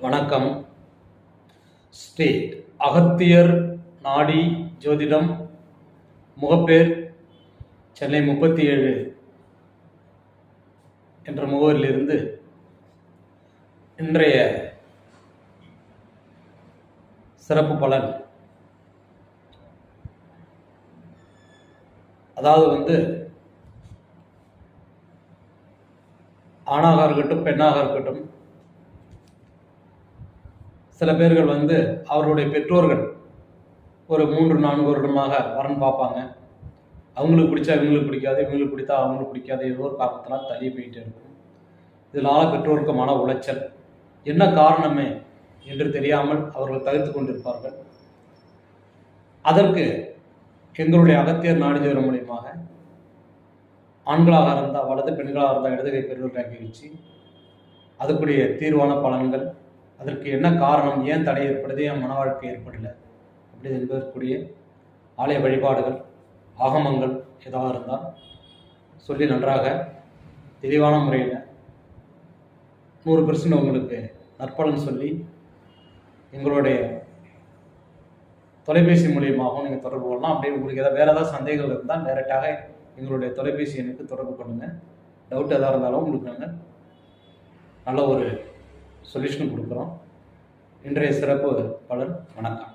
வணக்கம். ஸ்ரீ அகத்தியர் நாடி ஜோதிடம், முகப்பேர், சென்னை 37 என்ற முகவரிலிருந்து இன்றைய சிறப்பு பலன். அதாவது ஆணாக இருக்கட்டும் பெண்ணாக இருக்கட்டும், சில பேர்கள் அவர்களுடைய பெற்றோர்கள் ஒரு 3-4 வருடமாக வரன் பார்ப்பாங்க. அவங்களுக்கு பிடிச்சா இவங்களுக்கு பிடிக்காது, இவங்களுக்கு பிடித்தா அவங்களுக்கு பிடிக்காது, ஏதோ ஒரு காரணத்தினால் தள்ளி போயிட்டே இருக்கும். இதனால் பெற்றோருக்கு மன உளைச்சல். என்ன காரணமே என்று தெரியாமல் அவர்கள் தவிர்த்து கொண்டிருப்பார்கள். அதற்கு எங்களுடைய அகத்தியர் நாடிஜோதிடம் மூலியமாக ஆண்களாக இருந்தால் வலது, பெண்களாக இருந்தால் இடதுகை பெற்றோர் அங்கீகரித்து அதுக்குரிய தீர்வான பலன்கள், அதற்கு என்ன காரணம், ஏன் தடை ஏற்படுது, ஏன் மன வாழ்க்கை ஏற்படலை அப்படி என்பதற்குரிய ஆலய வழிபாடுகள், ஆகமங்கள் ஏதாவது இருந்தால் சொல்லி நன்றாக தெளிவான முறையில் 100% உங்களுக்கு நற்பலன் சொல்லி எங்களுடைய தொலைபேசி மூலியமாகவும் நீங்கள் தொடர்பு கொள்ளலாம். அப்படியே உங்களுக்கு வேறு ஏதாவது சந்தேகங்கள் இருந்தால் டைரெக்டாக எங்களுடைய தொலைபேசி எண்ணுக்கு தொடர்பு கொள்ளுங்கள். டவுட் எதாக இருந்தாலும் உங்களுக்கு நாங்கள் நல்ல ஒரு சொல்யூஷன் கொடுக்குறோம். இன்றைய சிறப்பு பலன். வணக்கம்.